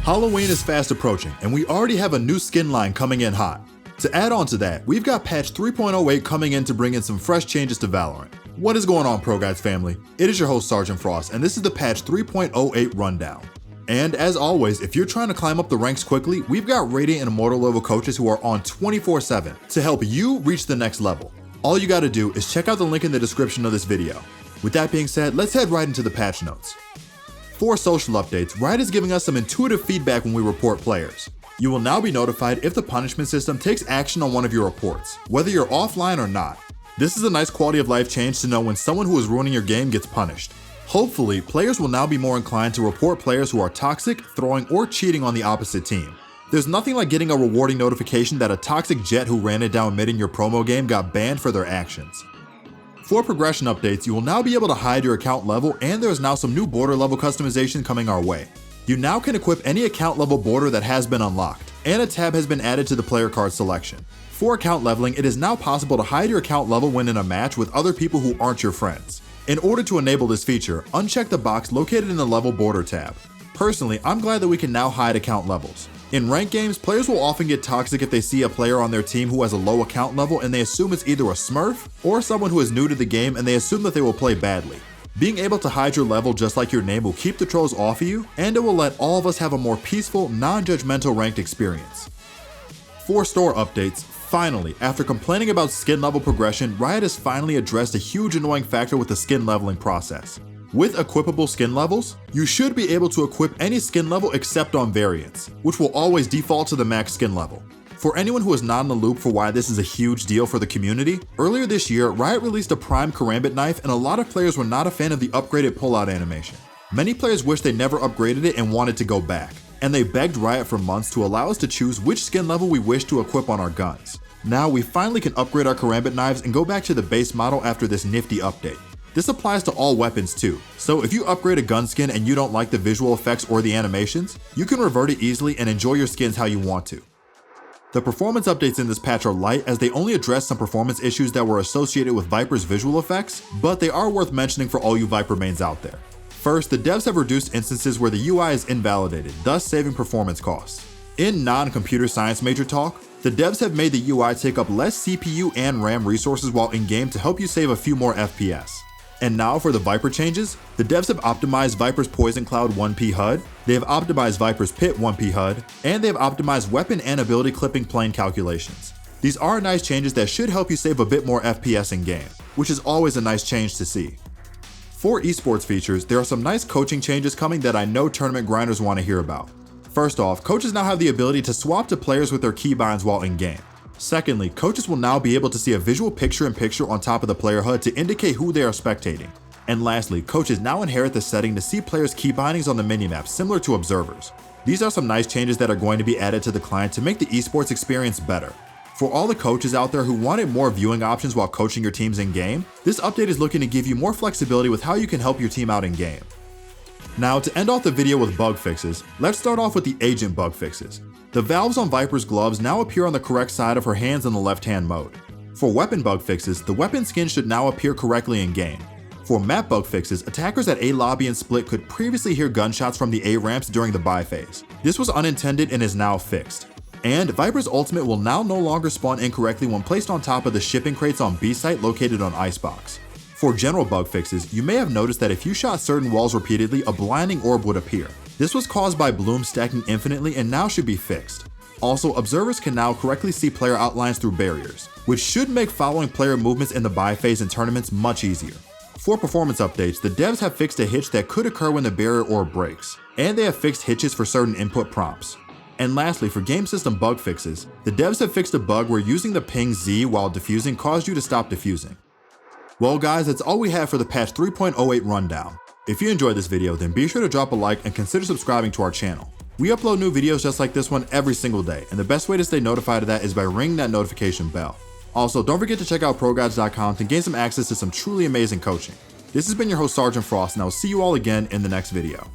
Halloween is fast approaching, and we already have a new skin line coming in hot. To add on to that, we've got patch 3.08 coming in to bring in some fresh changes to Valorant. What is going on, ProGuides family? It is your host Sergeant Frost, and this is the patch 3.08 rundown. And as always, if you're trying to climb up the ranks quickly, we've got Radiant and Immortal level coaches who are on 24/7 to help you reach the next level. All you gotta do is check out the link in the description of this video. With that being said, let's head right into the patch notes. For social updates, Riot is giving us some intuitive feedback when we report players. You will now be notified if the punishment system takes action on one of your reports, whether you're offline or not. This is a nice quality of life change to know when someone who is ruining your game gets punished. Hopefully, players will now be more inclined to report players who are toxic, throwing, or cheating on the opposite team. There's nothing like getting a rewarding notification that a toxic jet who ran it down mid in your promo game got banned for their actions. For progression updates, you will now be able to hide your account level, and there is now some new border level customization coming our way. You now can equip any account level border that has been unlocked, and a tab has been added to the player card selection. For account leveling, it is now possible to hide your account level when in a match with other people who aren't your friends. In order to enable this feature, uncheck the box located in the level border tab. Personally, I'm glad that we can now hide account levels. In ranked games, players will often get toxic if they see a player on their team who has a low account level and they assume it's either a smurf or someone who is new to the game and they assume that they will play badly. Being able to hide your level just like your name will keep the trolls off of you, and it will let all of us have a more peaceful, non-judgmental ranked experience. For store updates, finally, after complaining about skin level progression, Riot has finally addressed a huge annoying factor with the skin leveling process. With equipable skin levels, you should be able to equip any skin level except on variants, which will always default to the max skin level. For anyone who is not in the loop for why this is a huge deal for the community, earlier this year, Riot released a prime karambit knife and a lot of players were not a fan of the upgraded pullout animation. Many players wished they never upgraded it and wanted to go back, and they begged Riot for months to allow us to choose which skin level we wish to equip on our guns. Now we finally can upgrade our karambit knives and go back to the base model after this nifty update. This applies to all weapons too, so if you upgrade a gun skin and you don't like the visual effects or the animations, you can revert it easily and enjoy your skins how you want to. The performance updates in this patch are light as they only address some performance issues that were associated with Viper's visual effects, but they are worth mentioning for all you Viper mains out there. First, the devs have reduced instances where the UI is invalidated, thus saving performance costs. In non-computer science major talk, the devs have made the UI take up less CPU and RAM resources while in-game to help you save a few more FPS. And now for the Viper changes, the devs have optimized Viper's Poison Cloud 1P HUD, they have optimized Viper's Pit 1P HUD, and they have optimized weapon and ability clipping plane calculations. These are nice changes that should help you save a bit more FPS in game, which is always a nice change to see. For esports features, there are some nice coaching changes coming that I know tournament grinders want to hear about. First off, coaches now have the ability to swap to players with their keybinds while in game. Secondly, coaches will now be able to see a visual picture-in-picture on top of the player HUD to indicate who they are spectating. And lastly, coaches now inherit the setting to see players' key bindings on the minimap, similar to observers. These are some nice changes that are going to be added to the client to make the esports experience better. For all the coaches out there who wanted more viewing options while coaching your teams in-game, this update is looking to give you more flexibility with how you can help your team out in-game. Now, to end off the video with bug fixes, let's start off with the agent bug fixes. The valves on Viper's gloves now appear on the correct side of her hands in the left-hand mode. For weapon bug fixes, the weapon skin should now appear correctly in-game. For map bug fixes, attackers at A lobby and split could previously hear gunshots from the A ramps during the buy phase. This was unintended and is now fixed. And Viper's ultimate will now no longer spawn incorrectly when placed on top of the shipping crates on B site located on Icebox. For general bug fixes, you may have noticed that if you shot certain walls repeatedly, a blinding orb would appear. This was caused by blooms stacking infinitely and now should be fixed. Also, observers can now correctly see player outlines through barriers, which should make following player movements in the buy phase in tournaments much easier. For performance updates, the devs have fixed a hitch that could occur when the barrier orb breaks, and they have fixed hitches for certain input prompts. And lastly, for game system bug fixes, the devs have fixed a bug where using the ping Z while diffusing caused you to stop diffusing. Well guys, that's all we have for the patch 3.08 rundown. If you enjoyed this video, then be sure to drop a like and consider subscribing to our channel. We upload new videos just like this one every single day, and the best way to stay notified of that is by ringing that notification bell. Also, don't forget to check out ProGuides.com to gain some access to some truly amazing coaching. This has been your host Sergeant Frost, and I will see you all again in the next video.